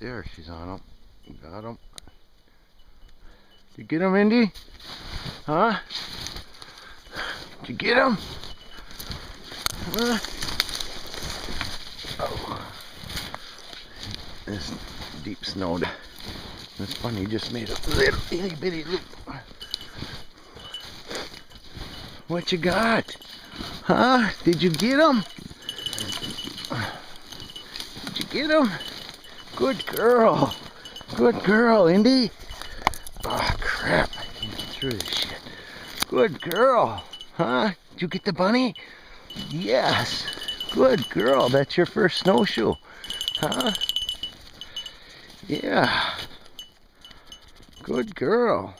there. She's on him. Got him. Did you get him, Indy? Huh? Did you get him? Huh? Oh. This deep snow. This bunny just made a little itty bitty loop. What you got? Huh? Did you get him? Did you get him? Good girl. Good girl, Indy. Oh, crap. I can't get through this shit. Good girl. Huh? Did you get the bunny? Yes. Good girl. That's your first snowshoe. Huh? Yeah. Good girl.